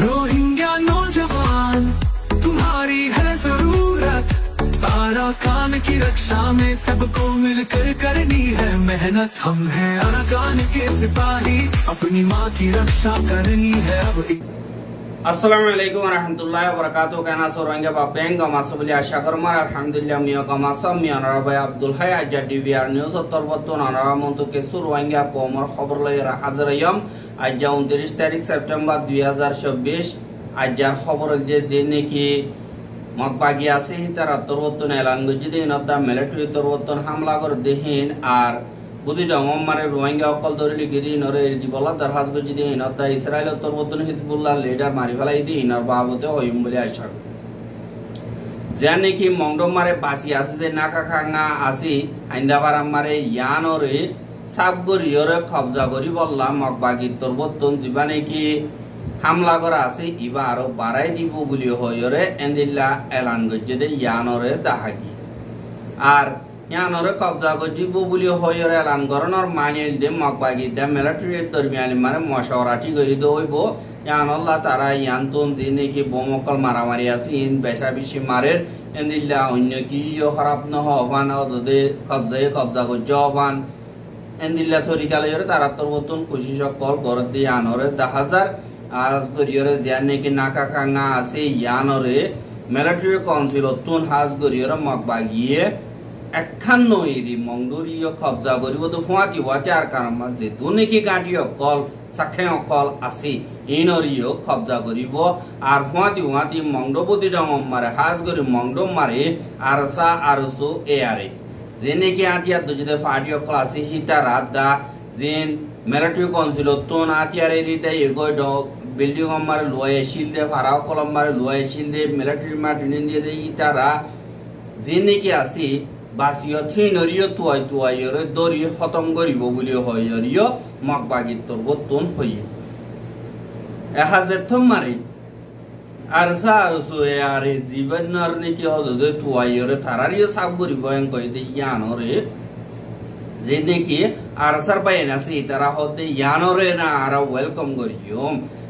Rohingya नौजवान तुम्हारी है जरूरत, अराकान की रक्षा में सबको मिलकर करनी है मेहनत। हम हैं अराकान के सिपाही, अपनी माँ की रक्षा करनी है अब। Assalamualaikum warahmatullahi wabarakatuh. Kana sorongga babeng gama sebeli asya kormar alhamdulillah miya gama sam miya narabai Abdul Hayy aja DVR news torbotton anara montu ke surwangga komor khabar layra hazarayam aja 29 তারিখ September 2024 ajar khabar je neki makbagi ase hitara torbotton elan gojide inadda military torbotton hamla kor dehin ar বুদ্ধি ডমমারে রোহিঙ্গা অকল দরিলি গিরি নরে এরিদিবলা দরহাজ গজিদি ইনদা Israel তরবতন Hezbollah leader মারি ফেলাই দি inner বাবতে হইম বলে আশা জানে কি মংডমারে বাসি আছে দে নাকা খাঙ্গা আসি আইন্দাবারাম মারে ইয়ানরে সাবগরিয়রে কবজা করি বললাম মকবাগি তরবতন জিবানে কি হামলা করা আছে ইবা আরো বাড়াই দিব বলি হইরে এন্দিল্লা এলান গজিদে ইয়ানরে দাহাগি আর ইয়ানরে কবজা গজিব বলি হইরে এলান গরনর মানিল দে মকবাগি দে মিলিটারি দরমিয়ানি মানে মশওরাটি গই দইব ইয়ান আল্লাহ তারা ইয়ান্তন দিনে কি বোমকল মারামারি আছে ইন বেশা বেশি মারের এন্দিল্লা অন্য কি খারাপ ন হবান দে কবজা গজবান এন্দিল্লা তরিকালে তারা তরবতন কোশিশ কল গরদ দি ইয়ানরে 10000 আজ গরিয়রে জানে কি নাকা কাঙ্গা আছে ইয়ানরে মিলিটারি কাউন্সিল তুন হাজ গরিয়রে মকবাগিয়ে 51 এরি মংডুরিয় কবজা করিব তো ফুয়াতি ওয়াতে আর কারণ মাঝে দুনিকি গাঁটিও কল সাক্ষে কল আসি ইনরিও কবজা করিব আর ফুয়াতি মংডবদি ডঙম মারে হাজ গরি মংডম মারে আরসা আরসু এ আরে জেনেকি আতিয়া দুজদে ফাটিও ক্লাসি হিতা রাদা জিন মিলিটারি কাউন্সিল তোন আতিয়ারে রিতে এগো ড বিল্ডিং মারে লয়ে শিলদে ফারাও কলম মারে লয়ে শিলদে মিলিটারি মাটিন দিয়ে দে ইতারা জেনেকি আসি বাসিও থিনরিও তুয়াইরে দরি খতম করিব বলি হইরিও মকবাগি তরবতন হই এহাজে থমারি আরসা আরসু আরে জীবনর নেকি হদে তুয়াইরে তারারিও সাব করিব এন কই দে ইয়ানরে যে দেখি আরসার বাইনা সি তারা হদে ইয়ানরে না আর ওয়েলকাম করিও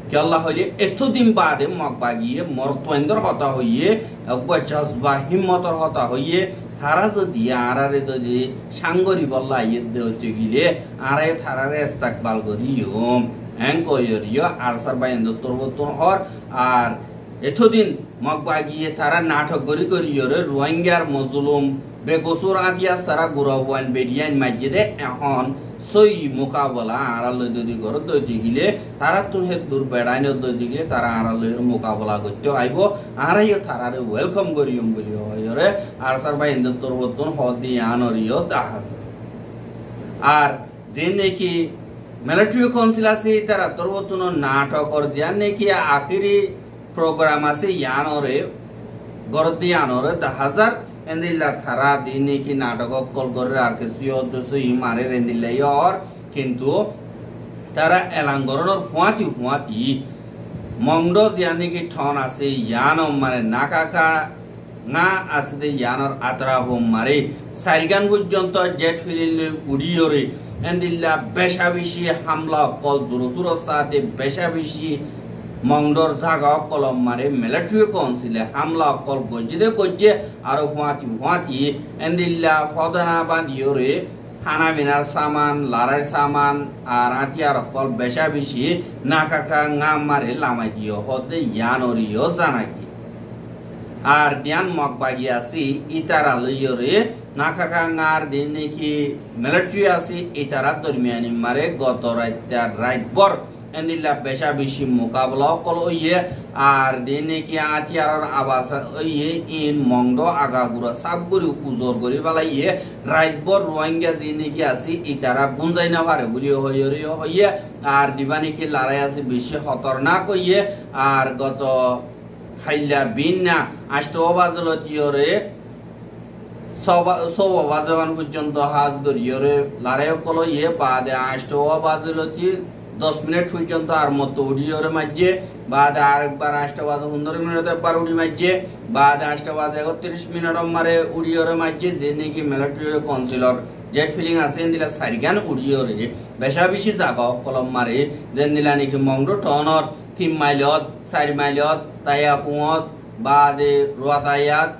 কি আল্লাহ হইলে এতদিন বাদে মকবাগিয়ে মরতোয়েন্দর হতা হইয়ে একবার জজবা হিম্মতর হতা হইয়ে তারা যদি আরারে যদি সাঙ্গরি বল্লা ইয়েদে হচ্ছে গিলে আরে তারারে ইস্তাকবাল করিও হ্যাং কইরিও আরসার বাইন্দ তরবতন হর আর এতদিন মকবাগিয়ে তারা নাটক করিও রে রোহিঙ্গার মজলুম বেগসুর আদিয়া সারা গুরাওয়ান বেডিয়ান মসজিদে এখন সই মোকাবেলা আড়ালে যদি ঘর দইতে গিলে তারা তুহে দূর বেড়াইন দইতে গিলে তারা আড়ালের মোকাবেলা করতে আইব আরাইও তারারে ওয়েলকাম করিয়ম বলি হইরে আর সার ভাই ইন্দর তরবতন হদি আনরিও দাহাজ আর যে নাকি মিলিটারি কাউন্সিল আছে তারা তরবতন নাটকর যে নাকি আখিরি প্রোগ্রাম আছে ইয়ানরে গরদি আনরে 10000 এন্দিল্লা থারা দিনে কি নাটক কল করে আর কিছু অদসই মারে রেন্দিল্লা ইয়র কিন্তু তারা এলাঙ্গরণর ফুয়াতি মংড জানি কি ঠন আছে ইয়ান মানে নাকাকা না আসতে ইয়ানর আতরা হোম মারে সাইগান পর্যন্ত জেট ফিলিল উড়িয়রে এন্দিল্লা বেশা বেশি হামলা কল জোরজোর সাথে বেশা বেশি মংডর জাগা কলম মারে মিলিটারি কাউন্সিলে হামলা কল গজিদে গজে আর ফুয়াতি এন্দিল্লা ফদনা বাঁধিয়রে হানা বিনার সামান লারাই সামান আর আতিয়ার কল বেশা বেশি নাকাকা ngaম মারে লামাই দিও হদে ইয়ানরিও জানাকি আর জ্ঞান মকবাগি আসি ইতারা লইয়রে নাকাকা ngaর দিন নাকি মিলিটারি আসি ইতারা দরমিয়ানি মারে গত রাতভর এন্দিল্লা বেশা বেশি মোকাবেলা কল ওইয়ে আর দিনে কি আতিয়ার আবাস ওইয়ে ইন মংড আগাগুড়া সাবগুড়ি উজোর করি বেলাইয়ে রাতভর রোহিঙ্গা দিনে কি আসি ইতারা গুঞ্জাই না পারে বলি হইয়ে আর দিবানি কি লড়াই আছে বেশি খতরনাক হইয়ে আর গত হাইলা বিন্না আষ্টবাজলতিয়রে সবাজবান পর্যন্ত হাজ করিয়রে লড়াই কল ইয়ে বাদে আষ্টবাজলতি 10 মিনিট পর্যন্ত আর মত উড়িয়রে মাঝে বাদ আরেকবার 8:15 মিনিট একবার উড়ি মাঝে বাদ 8:31 মিনিট মারে উড়িয়রে মাঝে যে নাকি মিলিটারি কাউন্সিলর জেট ফিলিং আছে এন্দিলা সারিগান উড়িও রে বেশা বেশি জাগা কলম মারে যেন্দিলা নাকি মংডো টনর 3 মাইলত 4 মাইলত তায়া কুঁত বাদে রোয়াতায়াত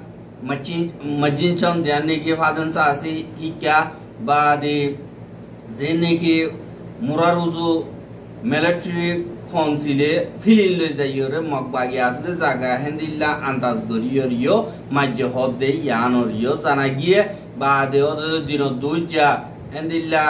মজিনচন জানে কি ফাদন সাসি ইকা বাদে যেনে কি মুরারুজু মিলিটারি কাউন্সিলে ফিলিল লই যাইরে মগবাগি আছে জায়গা হেন্দিল্লা আন্দাজ গরিয়রিও মাজ্য হদে ইয়ানরিও জানা গিয়ে বাদে ওদের দিন দুইটা হেন্দিল্লা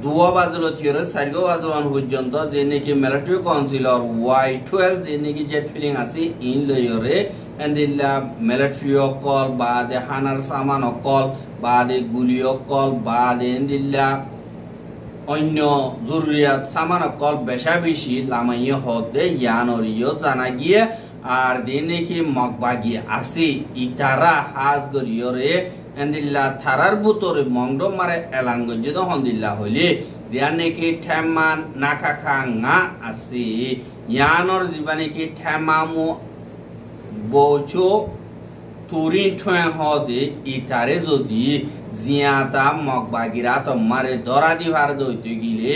দুয়া বাজলো থিওরে সাইগো বাজওয়ান পর্যন্ত যে নাকি মিলিটারি কাউন্সিলর Y12 যে নাকি জেট ফিলিং আছে ইন লইরে হেন্দিল্লা মিলিটারি কল বাদে হানার সামান কল বাদে গুলি কল বাদে হেন্দিল্লা অন্য জরুরিয়াত সামান কল বেশা বেশি লামাইয়ে হদে ইয়ানরিও জানা গিয়ে আর দিনে কি মগবাগি আছে ইতারা হাজ গরিয়রে এন্দিল্লা থারার বুতরে মংডো মারে এলাঙ্গ যদি হন্দিল্লা হইলে দিয়ানে কি ঠেমান নাকাখা ngা আছে ইয়ানর জীবনে কি ঠেমামু বচো তুরিন ঠয় হদে ইতারে যদি জিয়াতা মগবাগিরা তোমারে দরা দিবার দইতে গিলে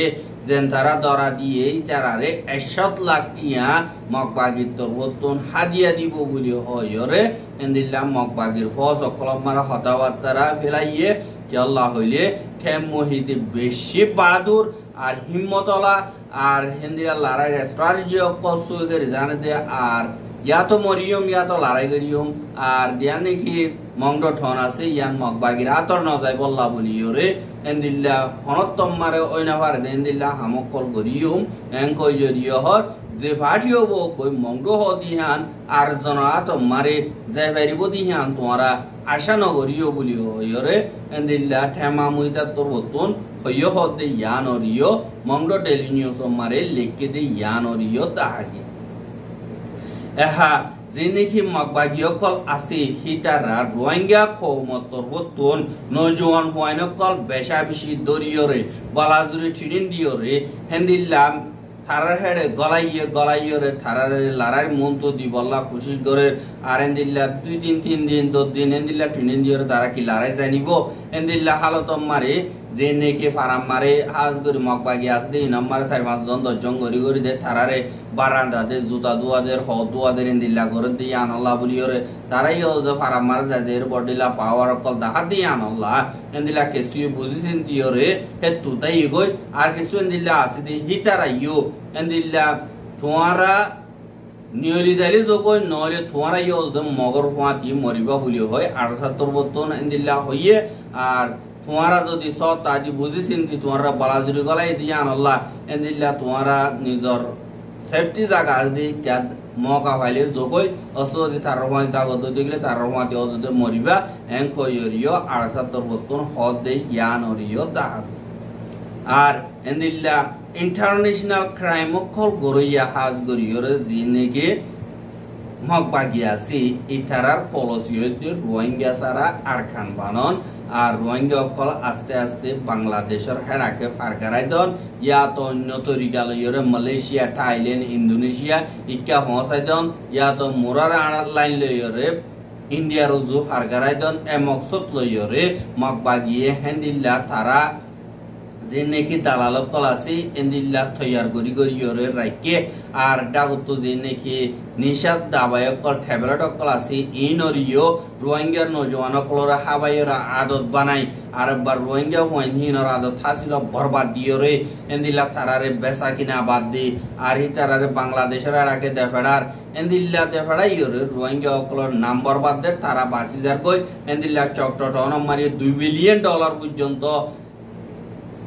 যেন তারা দরা দিয়ে তারারে 100 লাখ টিয়া মগবাগির তরবতন হাদিয়া দিব বলি হয়রে এন্দিল্লা মগবাগির ফস কলমারা হতাওয়াতারা ফেলাইয়ে কি আল্লাহ হইলে ঠেম মহিতে বেশি বাহাদুর আর হিম্মতলা আর হেন্দিরা লড়াই স্ট্র্যাটেজি অকল সুগের জানে দে আর ইয়া তো মরিয়ম ইয়া তো লড়াই করিয়ম আর দিয়া নাকি মংড ঠন আছে ইয়ান মগবাগির আতর ন যায় বল্লা বলিওরে এন্দিল্লা হনত্তম মারে ওইনা পারে এন্দিল্লা হামকল করিয়ম এং কই জরিয় হর যে ফাটিও বো কই মংড হ দিহান আর জনরা তো মারে যাই বাইরিব দিহান তোমরা আশা নগরিও বলিও হইরে এন্দিল্লা ঠেমা মুইতা তোর বতুন হইয় হদে ইয়ানরিও মংড ডেলি নিউজ মারে লিখকে দে ইয়ানরিও তাহাগি এহা যে নাকি মগবাগি অকল আছে হিতারা রোহিঙ্গা কৌমতর বতুন নজওয়ান হওয়াইন অকল বেশা বেশি দরিয়রে বালাজুরি ঠিনিন দিয়রে হেন্দিল্লা থারার হেডে গলাইয়রে থারার লারার মন্ত দি বল্লা কোশিশ করে আর হেন্দিল্লা 2-3 দিন 10 দিন হেন্দিল্লা ঠিনিন দিয়রে তারা কি লড়াই জানিব হেন্দিল্লা হালত মারে যে নাকি ফারাম মারে হাজ করে মগবাগি আসতে ইনাম মারে 4-5 জন 10 জন গরি দে থারারে বারান্দা দে জুতা দুয়াদের দুয়াদের ইন্দিল্লা করে দিয়ে আনল্লাহ বলিওরে তারাই যে ফারাম মারে যাদের বডিলা পাওয়ার কল দেখা দিয়ে আনল্লাহ ইন্দিল্লা কিছু বুঝিছেন দিওরে হে তুতাই গই আর কিছু ইন্দিল্লা আছে দি হিতারাইও ইন্দিল্লা তোমরা নিয়লি যাইলে যকই নহলে তোমরা ইও মগর পাতি মরিবা বলি হয় 78 বতন ইন্দিল্লা হইয়ে আর তোমরা যদি সত আজি বুঝিছেন কি তোমরা বালাজুরি গলাই দিয়ে আনল্লাহ ইন্দিল্লা তোমরা নিজর সেফটি জায়গা আছে কি মকা পাইলে যকই অসদি তার রহমান দাগদ দিলে তার রহমান দিতে মরিবা এং কইরিও 78 বতন হদ দে জ্ঞান অরিও দাস আর এন্দিল্লা ইন্টারন্যাশনাল ক্রাইম অকল গরিয়া হাজ গরিয়রে জিনেগে মগবাগি আছে ইতারার পলিসি হইতে রোহিঙ্গা সারা আরখান বানন আর রোহিঙ্গা অকল আস্তে আস্তে বাংলাদেশের হেরাকে ফারগারাই দন ইয়া তো অন্য তরিকা লইরে মালয়েশিয়া থাইল্যান্ড ইন্দোনেশিয়া ইকা পৌঁছাই দন ইয়া তো মোরার আনার লাইন লইরে ইন্ডিয়ার জু ফারগারাই দন এ মকসদ লইরে মগবাগিয়ে হেন্দিল্লা তারা যে নাকি দালাল কল আছে এন্দিল্লা তৈয়ার গরিয়রে রাইকে আর ডাগত যে নাকি নিশাদ দাবায়ক কল ট্যাবলেট কল আছে ইনরিও রোহিঙ্গার নজওয়ান কলরা হাবাইরা আদত বানাই আর বার রোহিঙ্গা হইনহিনর আদত হাসিল বরবাদ দিয়রে এন্দিল্লা তারারে বেচা কিনা বাদ দি আর হি তারারে বাংলাদেশের আড়াকে দেফেড়ার এন্দিল্লা দেফেড়াইয়রে রোহিঙ্গা কলর নাম বরবাদ দে তারা বাঁচি যার কই এন্দিল্লা চকটন মারি $2 বিলিয়ন পর্যন্ত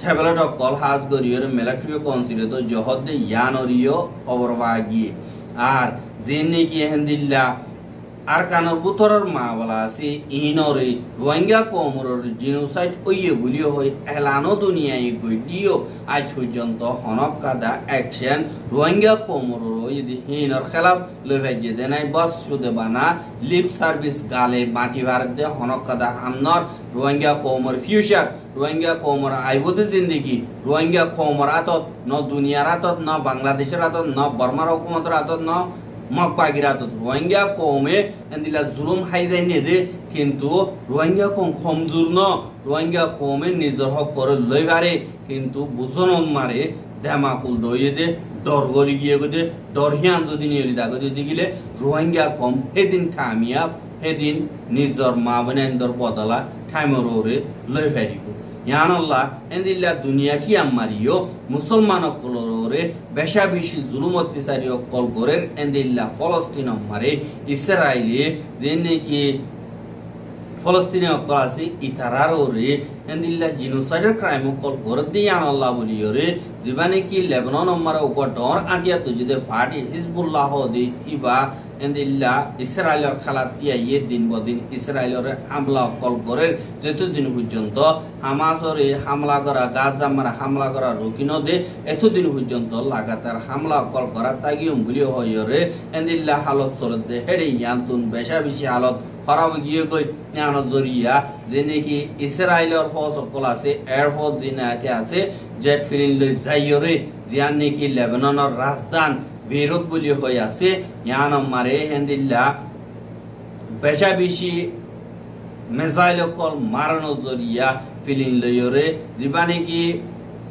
ট্যাবলেট কল হাজ গরিয়র মিলিটারি কাউন্সিলে তো জহদে ইয়ানরিও অবরবাগি আর যে নাকি হেন্দিল্লা আর কানর বুতরর মা বলা আছে ইনরে রোহিঙ্গা কমরর জিনোসাইড ওইয়ে বলিও হই এলানো দুনিয়ায় গইলিও আজ পর্যন্ত হনক কাদা অ্যাকশন রোহিঙ্গা কমরর যদি হিনর খেলাফ লইভাইজে দেনাই বস সুদে বানা লিপ সার্ভিস গালে মাটি ভারত দে হনক কাদা হামনর রোহিঙ্গা কমর ফিউচার রোহিঙ্গা কমর আইবতে জিন্দেগি রোহিঙ্গা কমর আতত ন দুনিয়ার আতত ন বাংলাদেশের আতত ন বর্মার হুকুমতের আতত ন মকবাগিরাত রোহিঙ্গা কমে এন্দিলা জুলুম হাইজাই নে দে কিন্তু রোহিঙ্গা কম কমজোর ন রোহিঙ্গা কমে নিজের হক করে লই পারে কিন্তু বুঝন মারে দেমাকুল দইয়ে দে ডর গলি গিয়ে গদে ডর হিয়ান যদি নিয়ে দাগো যদি গিলে রোহিঙ্গা কম সেদিন কামিয়াব সেদিন নিজর মা বোনেন্দর বদলা ঠাইমরে লই পারিব ইয়ানাল্লাহ এন্দিল্লা দুনিয়া কি আমারিও মুসলমান কলরে বেশা বেশি জুলুম অত্যাচারী কল করে এন্দিল্লা ফলস্তিন মারে ইসরায়েলে দেনে কি ফলস্তিনি অকল আছে ইতারারে এন্দিল্লা জিনোসাইডার ক্রাইম কল করে দিয়ে ইয়ানাল্লাহ বলিওরে জীবানে কি লেবানন মারা উপর ডর আজিয়া তো যদি ফাটি হিজবুল্লাহ দি ইবা এন্দিল্লা ইসরায়েলের খালাতিয়া ইয়ে দিন বদিন ইসরায়েলের হামলা কল করে যতদিন পর্যন্ত হামাসরে হামলা করা গাজা মারা হামলা করা রুকিন দে এতদিন পর্যন্ত লাগাতার হামলা কল করা তাগিয়ম বলি হইরে এন্দিল্লা হালত চলত দে হেডে ইয়ান্তুন বেশা বেশি হালত খারাপ গিয়ে গই জ্ঞান জরিয়া যে নাকি ইসরায়েলের ফৌজ সকল আছে এয়ারফোর্স যে নাকি আছে জেট ফিলিন লই যাইরে জিয়ান নাকি লেবাননের রাজধানী বেরুত বলি হয়ে আছে ইয়ান মারে হেন্দিল্লা বেশা বেশি মিসাইল কল মারানো জরিয়া ফিলিন লইরে দিবানি কি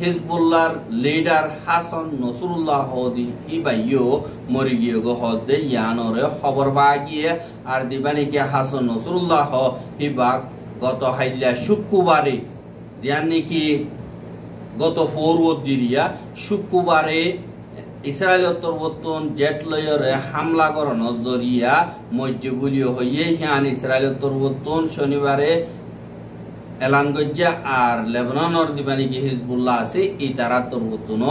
হিজবুল্লাহর লিডার হাসান নসরুল্লাহ হদি ইবাইও মরি গিয়ে গো হদে ইয়ানরে খবর বাগিয়ে আর দিবানি কি হাসান নসরুল্লাহ হিবা গত হাইলা শুক্রবারে জানি কি গত ফরওয়ার্ড দিরিয়া শুক্রবারে ইসরায়েলের তরবতন জেট লয়রে হামলা করানো জরিয়া মধ্যগুলিও হইয়ে হিয়ান ইসরায়েলের তরবতন শনিবারে এলান গজ্জা আর লেবাননের দিবানি কি হিজবুল্লাহ আছে ই তারা তরবতন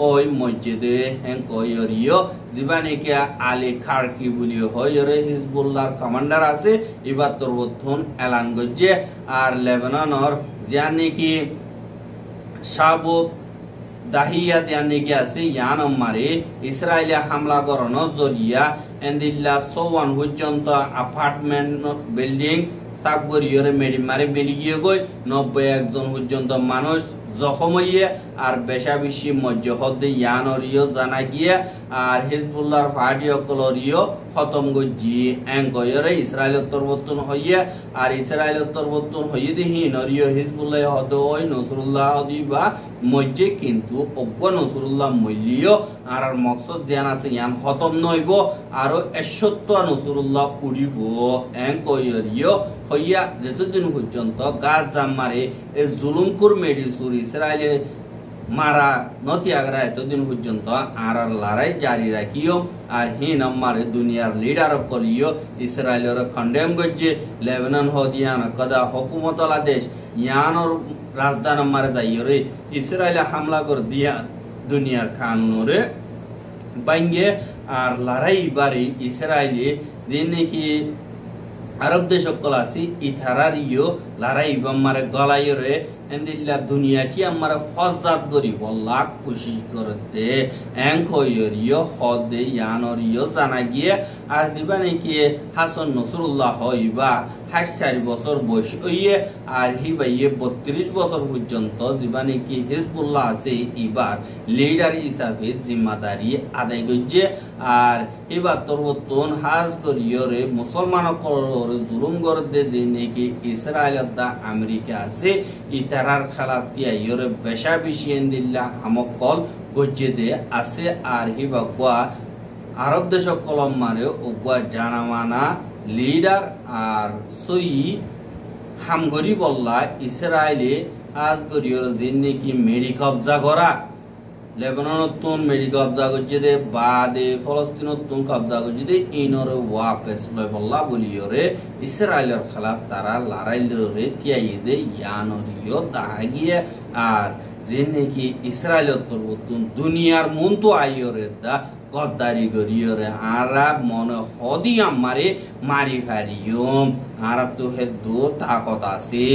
ওই মসজিদে হেঙ্কয়রিও দিবানি কি আলী খারকি বলিও হয়রে হিজবুল্লাহর কমান্ডার আছে এবার তরবতন এলান গজ্জে আর লেবাননের জানি কি সাবু দাহিয়াত ইয়ানি কি আছে ইয়ান মারে ইসরায়েলে হামলা করানো জরিয়া এন্দিল্লা 54 পর্যন্ত অ্যাপার্টমেন্ট বিল্ডিং সাবগরিয়রে মেডি মারে বেরিয়ে গই 91 জন পর্যন্ত মানুষ জখম হইয়ে আর বেশা বেশি মজ্জহদ ইয়ানরিও জানা গিয়ে আর হিজবুল্লাহর ফাটি অকলরিও খতম গজি এঙ্কয়রে ইসরায়েলের তরবতন হইয়ে আর ইসরায়েলের তরবতন হইয়ে দিহি নরিও হিজবুল্লাহ হদ ওই নসরুল্লাহ দিবা মজ্জে কিন্তু অজ্ঞ নসরুল্লাহ মইলিও আর মকসদ জান আছে ইয়ান খতম নইব আর 71 নসরুল্লাহ উড়িব এঙ্কয়রিও হইয়া যতদিন পর্যন্ত গাজা মারে এ জুলুমকুর মেডিসুর ইসরায়েলে মারা নতি আগ্রা এতদিন পর্যন্ত আর লড়াই জারি রাখিও আর হিন আমারে দুনিয়ার লিডার কলিও ইসরায়েলের খন্ডেম গজ্জে লেবানন হদিয়ান কদা হুকুমতলা দেশ ইয়ানোর রাজধানী আমারে যাইরে ইসরায়েলে হামলা করে দিয়া দুনিয়ার কানুনরে বাইঙ্গে আর লড়াই বাড়ি ইসরায়েলে দিন কি আরব দেশ সকল আছে ইথারারিও লড়াই বাম্মারে গলাইরে এন্দিল্লা দুনিয়া কি আমরা ফজাত করি বল্লাহ কোশিশ করতে এঙ্কয়রিও হদে ইয়ানরিও জানা গিয়ে আর দিবা নাকি হাসান নসরুল্লাহ হইবা 64 বছর বয়স হইয়ে আর হিবাইয়ে 32 বছর পর্যন্ত দিবা নাকি হিজবুল্লাহ আছে এবার লিডার হিসাবে জিম্মাদারি আদায় করছে আর এবার তরবতন হাজ করিয়রে মুসলমান কররে জুলুম করতে যে নাকি ইসরায়েল দা আমেরিকা আছে ইতারার খালাতিয়া ইয়রে বেশা বেশি এন্দিল্লা হামকল গজ্জে দে আছে আর হিবা গোয়া আরব দেশ কলম মারে ও গোয়া জানামানা লিডার আর সই হামগরি বল্লা ইসরায়েলে আজ করিয়র যে নাকি মেডি কবজা করা লেবানন মেডি কবজা করছে দে বাদে ফলস্তিন কবজা করছে দে ইনরে ওয়াপেস লয় বল্লা বলিয়রে ইসরায়েলের খেলাফ তারা লড়াইলরে তিয়াই দে ইয়ানরিও দাগিয়ে আর যে নাকি ইসরায়েলের তরবতুন দুনিয়ার মন তো আইয়রে দা গদ্দারি করিয়রে আরা মনে হদি আমারে মারি ফারিয়ম আরা তো হেদু তাকত আছে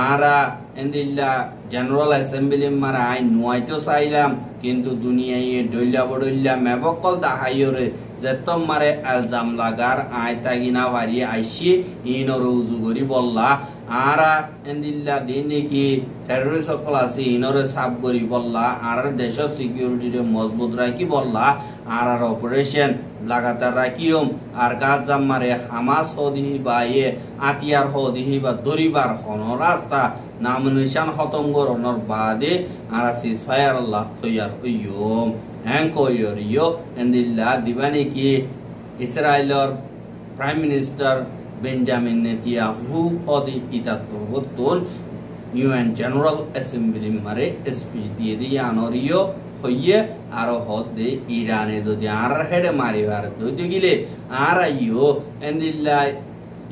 আরা এন্দিল্লা জেনারেল অ্যাসেম্বলি মারা আইন নুয়াইতো চাইলাম কিন্তু দুনিয়ায় ডইলা বড়ইলা মেবকল দাহাইরে যেত মারে এলজাম লাগার আয় তাগিনা বাড়ি আইসি ইনর উজু করি বললা আরা এন্দিল্লা দিনে কি টেররিস্ট সকল আছে ইনরে সাব করি বললা আর দেশ সিকিউরিটি মজবুত রাখি বললা আর অপারেশন লাগাতার রাখিম আর গাজা মারে হামাস হদিহি বা আতিয়ার হদিহি বা দরিবার হন রাস্তা নাম নিশান খতম করণর বাদে আর সিজফায়ার আল্লাহ তৈয়ার হইম হ্যাং কইরিও এন্দিল্লা দিবানি কি ইসরায়েলের প্রাইম মিনিস্টার বেঞ্জামিন নেতানিয়াহু হদি ইতাতবতুন ইউএন জেনারেল অ্যাসেম্বলি মারে স্পিচ দিয়ে আনরিও হইয়ে আর হদে ইরানে যদি আর হেডে মারিবার যদি গিলে আর আইও এন্দিল্লা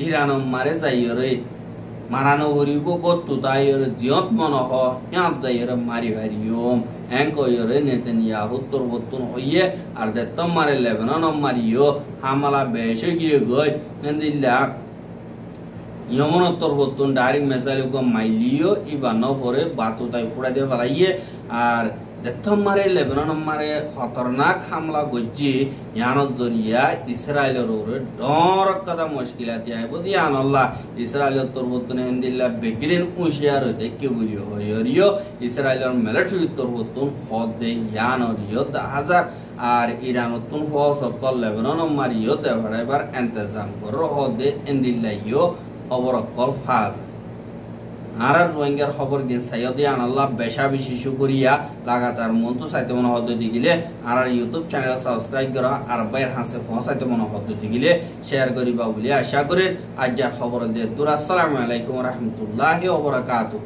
ইরান মারে যাইরে মারানো হরিব কত তাইর জিয়ত মনহ ইয়াত যাইরে মারিবারিও এঙ্কয়রে নেতানিয়াহু তরবতুন হইয়ে আর দেতম মারে লেবানন মারিও হামলা বেশে গিয়ে গই এন্দিল্লা ইয়মন তরবতুন ডাইরেক্ট মেসাইল কো মাইলিও ইবানো পরে বাতু তাই ফুড়া দিয়ে ফেলাইয়ে আর দেতম মারে লেবানন মারে খতরনাক হামলা গজ্জি ইয়ানত জরিয়া ইসরায়েলের ওরে ডর কদা মুশকিলাত আইব দিয়ান আল্লাহ ইসরায়েলের তরবতুন এন্দিল্লা বেগিরিন উশিয়ার হইতে কে বুঝিও হইরিও ইসরায়েলের মিলিটারি তরবতুন হদে ইয়ানরিও 10000 আর ইরানতুন সকল লেবানন মারিও দেভারাইবার ইন্তজাম করো হদে এন্দিল্লাইও অবরকল ফাজ আর রোহিঙ্গার খবর গে সাইয়দি আনাল্লাহ বেশা বেশি শুকরিয়া লাগাতার মন্তু সাইতে মনে হদ দিগিলে আর ইউটিউব চ্যানেল সাবস্ক্রাইব করা আর বাইর হাসে পৌঁছাইতে মনে হদ দিগিলে শেয়ার করিবা বলি আশা করি আজকের খবর দিয়ে দূর আসসালামু আলাইকুম ওয়া রাহমাতুল্লাহি ওয়া বারাকাতুহু